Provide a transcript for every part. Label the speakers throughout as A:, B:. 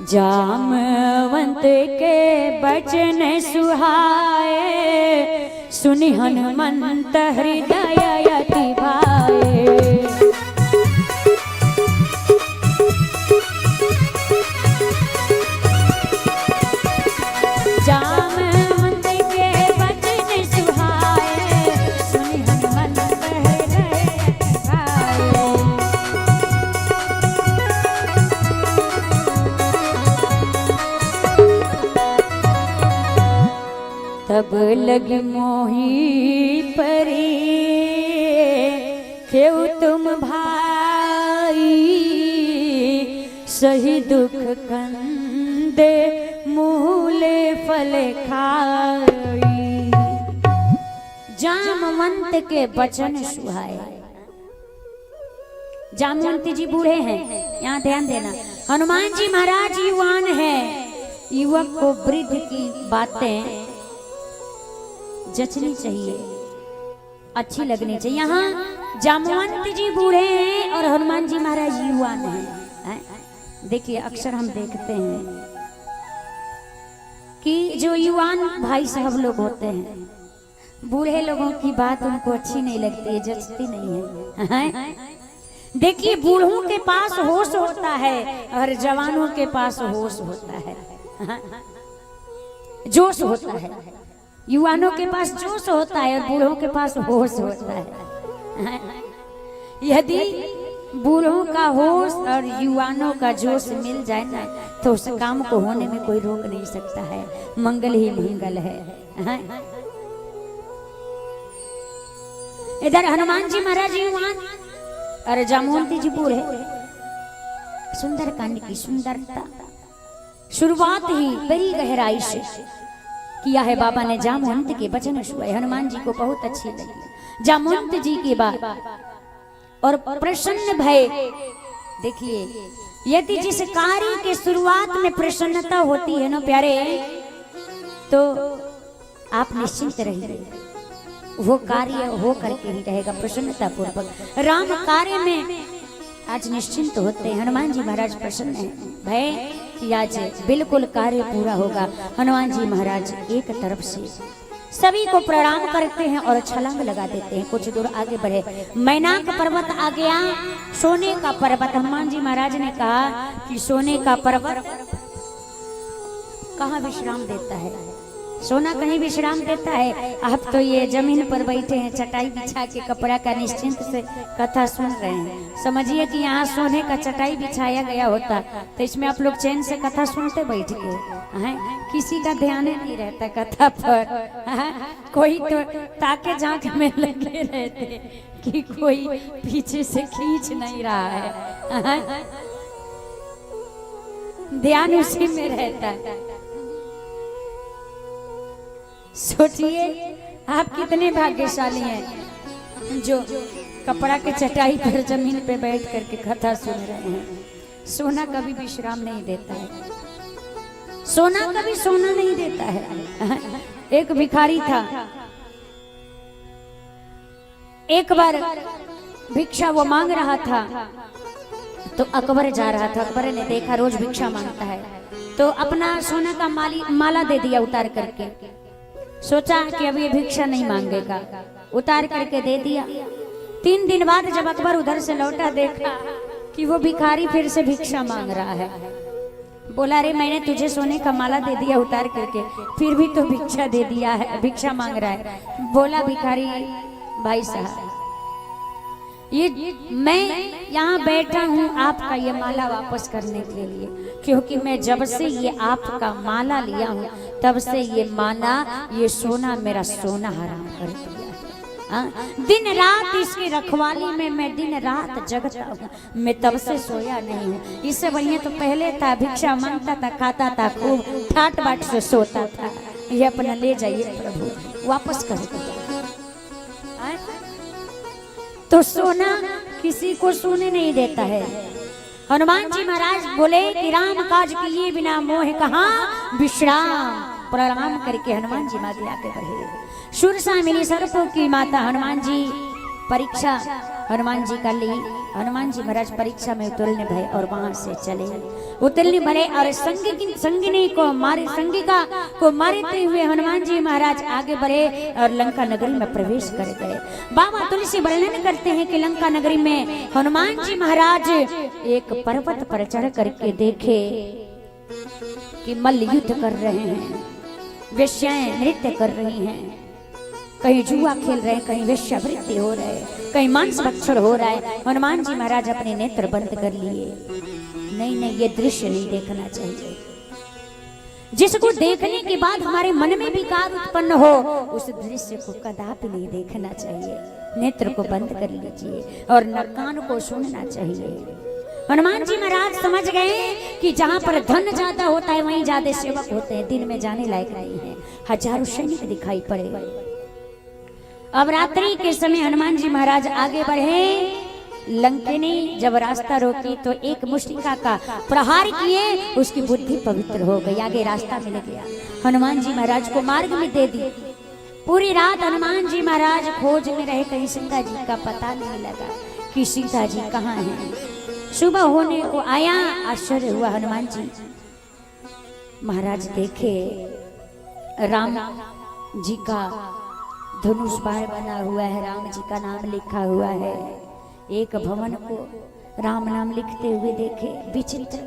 A: जामवंत के बचन सुहाए, सुनि हनुमंत हृदय अति भाए। जामवंत के बचन सुहाए, सुनि हनुमंत हृदय अति भाए। तब लगी मोही परी, क्यों तुम भाई, सही दुख कंदे मूले फल खाई। जामवंत के बचन सुहाए। जामवंत जी बूढ़े हैं, यहाँ ध्यान देना। हनुमान जी महाराज युवान है। युवक को वृद्ध की बातें जचनी चाहिए, अच्छी लगनी चाहिए। यहाँ जामवंत जी बूढ़े हैं और हनुमान जी महाराज युवान हैं। देखिए अक्सर हम देखते हैं कि जो युवान भाई साहब लोग होते हैं, बूढ़े लोगों की बात उनको अच्छी नहीं लगती है, जचती नहीं है। देखिए बूढ़ों के पास होश होता है और जवानों के पास होश होता है, जोश होता है। युवानों के पास जोश होता है और बूढ़ों के पास होश होता है। यदि बूढ़ों का होश और युवानों का जोश मिल जाए ना, तो उस काम को होने में कोई रोक नहीं सकता है, मंगल ही मंगल है। इधर हनुमान जी महाराज युवान और जामवंत जी बूढ़े। सुंदर कांड की सुंदरता शुरुआत ही बड़ी गहराई से किया है बाबा ने। जामवंत के वचन सुने हनुमान जी को बहुत अच्छी लगी जामवंत जी की बात और प्रसन्न भय। देखिए यदि जिस कार्य के शुरुआत में प्रसन्नता होती है ना प्यारे, तो आप निश्चिंत रहिए, वो कार्य हो करके ही रहेगा प्रसन्नता पूर्वक। राम कार्य में आज निश्चिंत होते हैं। हनुमान जी महाराज प्रसन्न है भय कि आज बिल्कुल कार्य पूरा होगा। हनुमान जी महाराज एक तरफ से सभी को प्रणाम करते हैं और छलांग लगा देते हैं। कुछ दूर आगे बढ़े, मैनाक पर्वत आ गया, सोने का पर्वत। हनुमान जी महाराज ने कहा कि सोने का पर्वत कहाँ विश्राम देता है? सोना कहीं विश्राम देता है? आप तो ये जमीन पर बैठे हैं, चटाई बिछा के कपड़ा का निश्चिंत से कथा सुन रहे हैं। समझिए कि यहाँ सोने का चटाई बिछाया गया होता तो इसमें आप लोग चैन से कथा सुनते बैठ के हैं। किसी का ध्यान नहीं रहता कथा पर, कोई तो ताके झांक में लगे रहते कि कोई पीछे से खींच नहीं रहा है, ध्यान उसी में रहता है। सोचिए आप कितने भाग्यशाली हैं जो कपड़ा के चटाई पर जमीन पे बैठ करके कथा सुन रहे हैं। सोना कभी विश्राम नहीं देता है, सोना कभी सोना नहीं देता है। एक भिखारी था, एक बार भिक्षा वो मांग रहा था तो अकबर जा रहा था। अकबर ने देखा रोज भिक्षा मांगता है तो अपना सोना का माला दे दिया उतार करके। सोचा कि अब ये भिक्षा नहीं मांगेगा, उतार करके दे दिया। 3 दिन बाद जब अकबर उधर से लौटा, देखा कि वो भिखारी फिर से भिक्षा मांग रहा है। बोला रे मैंने तुझे सोने का माला दे दिया उतार करके, फिर भी तो भिक्षा दे दिया है, भिक्षा मांग रहा है। बोला भिखारी भाई साहब, ये मैं यहाँ बैठा हूँ आपका ये माला वापस करने के लिए, क्योंकि मैं जब से ये आपका माला लिया हूँ तब से ये माला, ये सोना मेरा सोना हराम कर दिया है। दिन रात इसकी रखवाली में मैं दिन रात जगता हूँ, मैं तब से सोया नहीं हूँ। इससे बढ़िया तो पहले था, भिक्षा मांगता था, खाता था, खूब ठाट बाट से सोता था। ये अपना ले जाइए प्रभु, वापस कर दो। तो सोना किसी को सोने नहीं देता है। हनुमान जी महाराज बोले कि राम काज किए बिना मोह कहाँ विश्राम। प्रणाम करके हनुमान जी माते आगे बढ़े। सुरसा मिली सर्पों की माता हनुमान जी परीक्षा हनुमान जी का ली। हनुमान जी महाराज परीक्षा में उतरने भय और वहां से चले उतरने भले और संगिनी को मारे, संगिका को मारते हुए हनुमान जी महाराज आगे बढ़े और लंका नगरी में प्रवेश कर गए। बाबा तुलसी वर्णन करते हैं कि लंका नगरी में हनुमान जी महाराज एक पर्वत पर चढ़ करके देखे कि मल्ल युद्ध कर रहे हैं, वेश्याएं नृत्य कर रही हैं, कहीं जुआ खेल रहे हैं, कहीं वेश्यावृत्ति हो रहे हैं, कहीं मांस भक्षण हो रहा है। हनुमान जी महाराज अपने नेत्र बंद कर लिए। नहीं नहीं, ये दृश्य नहीं देखना चाहिए। जिसको देखने के बाद हमारे मन में विकार उत्पन्न हो, उस दृश्य को कदापि नहीं देखना चाहिए। नेत्र को बंद कर लीजिए और न कान को सुनना चाहिए। हनुमान जी महाराज समझ गए कि जहाँ पर धन ज्यादा होता है वहीं ज्यादा सेवक होते हैं, दिन में जाने लायक नहीं है। हजारों सैनिक दिखाई पड़े। अब रात्रि के समय हनुमान जी महाराज आगे बढ़े। लंकिनी जब रास्ता रोकी तो एक मुष्टिका का प्रहार किए, उसकी बुद्धि पवित्र हो गई, आगे रास्ता मिल गया। हनुमान जी महाराज को मार्ग में दे दी। पूरी रात हनुमान जी महाराज खोज में रहे, कहीं सीता जी का पता नहीं लगा कि सीता जी कहाँ हैं। सुबह होने को आया, आश्चर्य हुआ। हनुमान जी महाराज देखे राम जी का धनुष बाण बना हुआ है, राम जी का नाम लिखा हुआ है। एक भवन को राम नाम लिखते हुए देखे। विचित्र,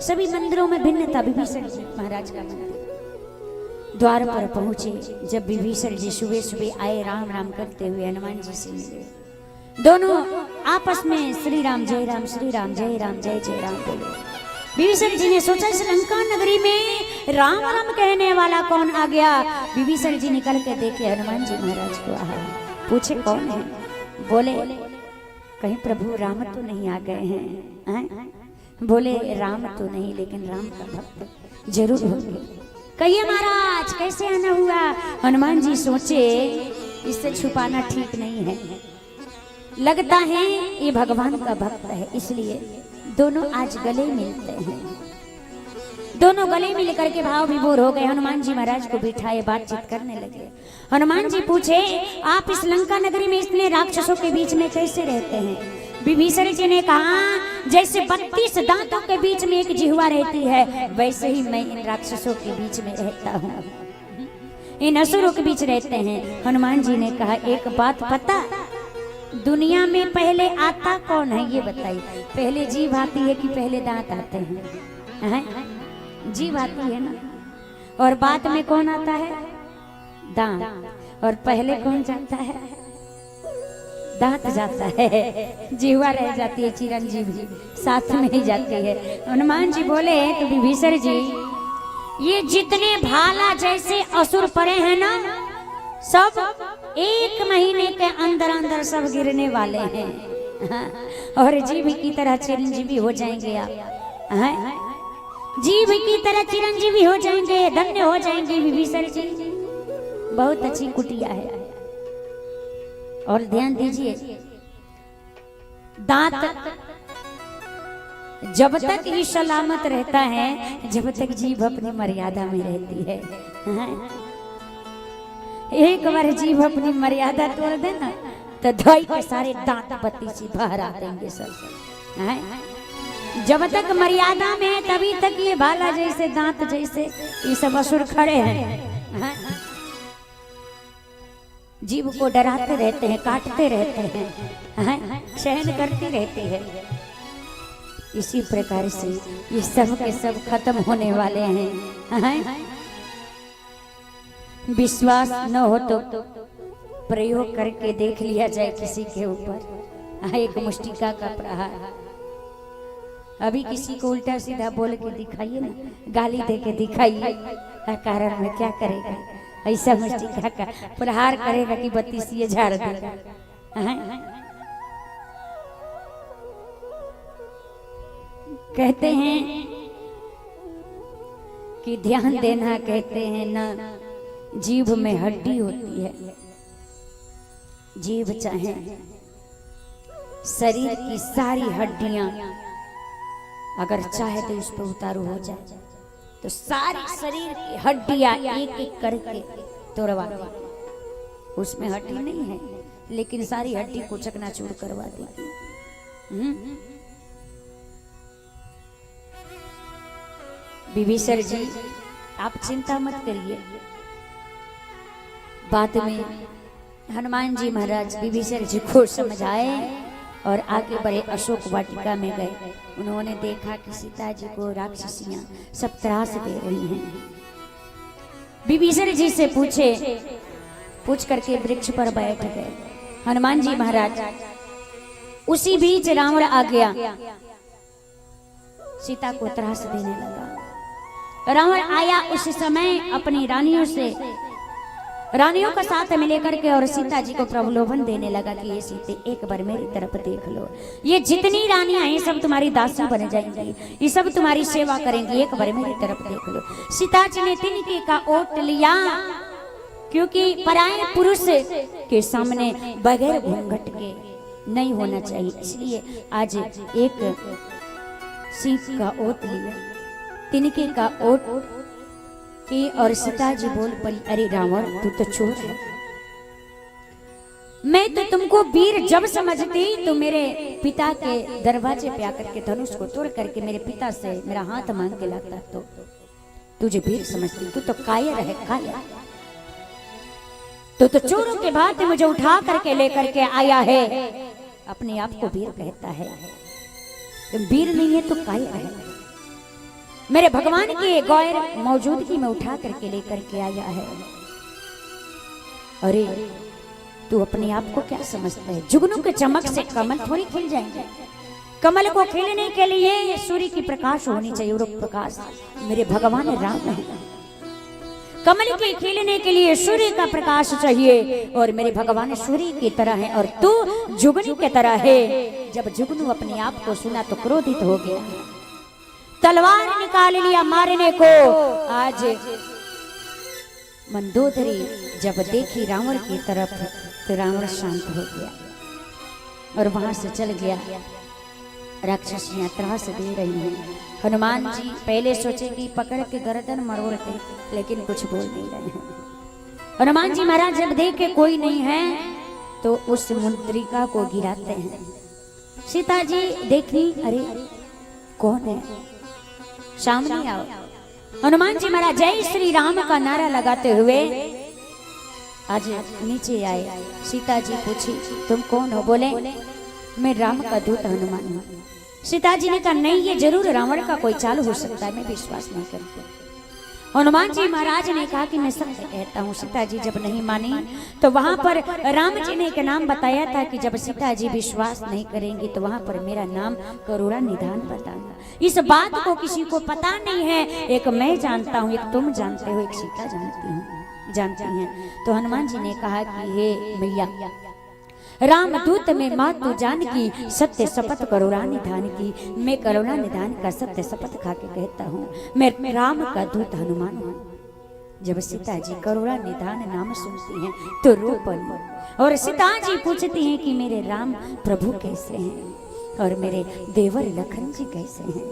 A: सभी मंदिरों में भिन्नता। विभीषण जी महाराज का मंदिर द्वार पर पहुंचे। जब विभीषण जी सुबह सुबह आए, राम राम करते हुए हनुमान जी से मिले। दोनों आपस में श्री राम जय राम, श्री राम जय राम, जय जय राम बोले। विभीषण जी ने सोचा इस लंका नगरी में राम राम कहने वाला कौन आ गया। विभीषण जी निकल के देखे हनुमान जी महाराज को। पूछे कौन है? बोले कहीं प्रभु राम तो नहीं आ गए हैं? बोले राम तो नहीं, लेकिन राम का भक्त जरूर होंगे। कहिए महाराज कैसे आना हुआ? हनुमान जी सोचे इससे छुपाना ठीक नहीं है, लगता है ये भगवान का भक्त है, इसलिए दोनों आज गले मिलते हैं। दोनों गले मिल करके भाव विभोर हो गए। हनुमान जी महाराज को बिठाए, बातचीत करने लगे। हनुमान जी पूछे आप इस लंका नगरी में इतने राक्षसों के बीच में कैसे रहते हैं? विभीषण जी ने कहा जैसे 32 दांतों के बीच में एक जिह्वा रहती है, वैसे ही मैं इन राक्षसों के बीच में रहता हूँ, इन असुरों के बीच रहते हैं। हनुमान जी ने कहा एक बात पता, दुनिया में पहले आता कौन है ये बताइए? पहले जीभ आती है कि पहले दांत आते हैं? जीभ आती है ना, और बाद में कौन आता है? दांत। और पहले कौन जाता है? दांत जाता है, जीवा रह जाती है, चिरंजीवी साथ में ही जाती है। हनुमान जी बोले तो विभीषण जी ये जितने भाला जैसे असुर पड़े हैं ना, सब 1 महीने के अंदर अंदर सब गिरने वाले हैं। और जीव की तरह चिरंजीवी हो जाएंगे आप। जीव की तरह चिरंजीवी हो जाएंगे, धन्य हो जाएंगे विभीषण जी। बहुत अच्छी कुटिया है। और ध्यान दीजिए, दांत जब तक ही सलामत रहता है जब तक जीभ अपनी मर्यादा में रहती है। एक बार जीभ अपनी मर्यादा तोड़ देना तो धोई के सारे दांत पत्ती से बाहर आ देंगे सब। जब तक मर्यादा में है तभी तक ये भाला जैसे दांत जैसे ये सब असुर खड़े हैं। जीव को डराते रहते हैं, काटते रहते हैं, सहन करती रहती है। इसी प्रकार से ये सब के सब खत्म होने वाले हैं। विश्वास न हो तो प्रयोग करके देख लिया जाए किसी के ऊपर। एक मुष्टिका का प्रहार, अभी किसी को उल्टा सीधा बोल के दिखाइए ना, गाली दे के दिखाइए, कारण में क्या करेगा? ऐसा मुष्टिका का प्रहार करेगा कि 32 झाड़ देगा। कहते हैं कि ध्यान देना, कहते हैं ना जीभ में हड्डी होती है, जीभ चाहे शरीर की सारी हड्डियां अगर चाहे तो उस पर उतारू हो जाए तो सारी शरीर की हड्डियां एक एक करके तोड़वा दे। उसमें हड्डी नहीं है, लेकिन सारी हड्डी को चकनाचूर करवा देगी। विभीषण जी आप चिंता मत करिए। बाद में हनुमान जी महाराज विभीषण जी को समझाए और आगे बढ़े, अशोक वाटिका में गए। उन्होंने देखा कि सीता जी को राक्षसियां सब त्रास दे रही हैं। विभीषण जी से पूछ करके वृक्ष पर बैठ गए हनुमान जी महाराज। उसी बीच रावण आ गया, सीता को त्रास देने लगा। रावण आया उस समय अपनी रानियों का साथ में लेकर के और सीता जी को प्रलोभन देने लगा कि ये सीते एक बार मेरी तरफ देख लो, ये जितनी रानियां हैं सब तुम्हारी दासी बन जाएंगी, ये सब तुम्हारी सेवा करेंगी, एक बार मेरी तरफ देख लो। सीता जी ने तिनके का ओट लिया, क्योंकि पराये पुरुष के सामने बगैर घूंघट के नहीं होना चाहिए, इसलिए आज एक सीख का ओट लिया, तिनके का ओट की। और सीता जी बोल पड़ी, अरे रावण तू तो चोर है, मैं तो तुमको वीर जब समझती तो मेरे पिता के दरवाजे पे आकर के धनुष को तोड़ करके मेरे पिता से मेरा हाथ मांग के लाता, तो तुझे वीर समझती, तू तो कायर है, कायर। तो चोरों के भात मुझे उठा करके लेकर के आया है, अपने आप को वीर कहता है, तुम वीर नहीं है तो कायर है। मेरे भगवान की गौर मौजूदगी में उठा करके लेकर के आया है। अरे तू अपने आप को क्या समझता है? जुगनू के चमक से कमल थोड़ी खिल जाएंगे। कमल को खिलने के लिए सूर्य की प्रकाश होनी चाहिए, और प्रकाश मेरे भगवान राम है। कमल के खिलने के लिए सूर्य का प्रकाश चाहिए, और मेरे भगवान सूर्य की तरह है, और तू जुगनू की तरह है। जब जुगनू अपने आप को सुना तो क्रोधित हो गया, तलवार निकाल लिया मारने को। आज मंदोदरी जब देखी रावण की तरफ तो रावण शांत हो गया और वहां से चल गया। राक्षसियां त्रास दे रही हैं। हनुमान जी पहले सोचे कि पकड़ के गर्दन मरोड़ते, लेकिन कुछ बोल नहीं रहे हैं। हनुमान जी महाराज जब देखे कोई नहीं है तो उस मुद्रिका को गिराते हैं। सीता जी देखी, अरे कौन है, सामने आओ। हनुमान जी महाराज जय श्री राम का नारा लगाते हुए आज नीचे आए। सीता जी पूछी तुम कौन हो? बोले मैं राम का दूत हनुमान हूँ। सीता जी ने कहा नहीं, ये जरूर रावण का कोई चाल हो सकता है, मैं विश्वास नहीं करती। हनुमान जी महाराज ने कहा कि मैं सत्य कहता हूँ। सीता जी जब नहीं मानी तो वहां पर राम जी ने एक नाम बताया था कि जब सीता जी विश्वास नहीं करेंगी तो वहां पर मेरा नाम करुणा निधान बताना। इस बात को किसी को पता नहीं है, एक मैं जानता हूँ, एक तुम जानते हो, एक सीता जानती हैं। तो हनुमान जी ने कहा कि हे मैया, राम दूत में मातु जानकी, सत्य शपथ करुणा निधान की। मैं करुणा निधान का सत्य शपथ खा के कहता हूँ, मैं राम का दूत हनुमान हूँ। जब सीता जी करुणा निधान नाम सुनती हैं तो रो पड़ी, और सीता जी पूछती हैं कि मेरे राम प्रभु कैसे हैं और मेरे देवर लखन जी कैसे हैं।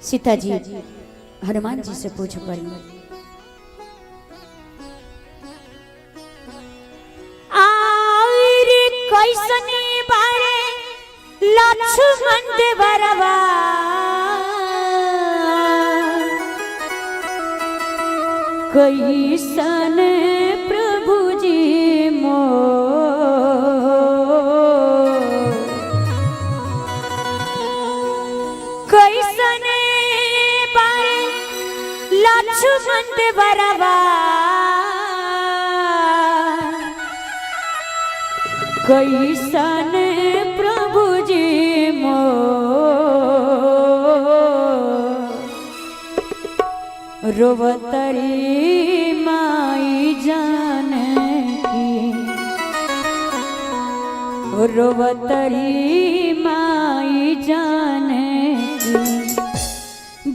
A: सीता जी हनुमान जी से पूछ पड़ी, आरे कैसने बारे लक्ष्मण देवरवा, कैसन प्रभु जी मो, कैसन लक्ष्मण देवरवा, कैसन प्रभु जी मो, रोवतरी माई जानकी, रोवतरी माई जानकी,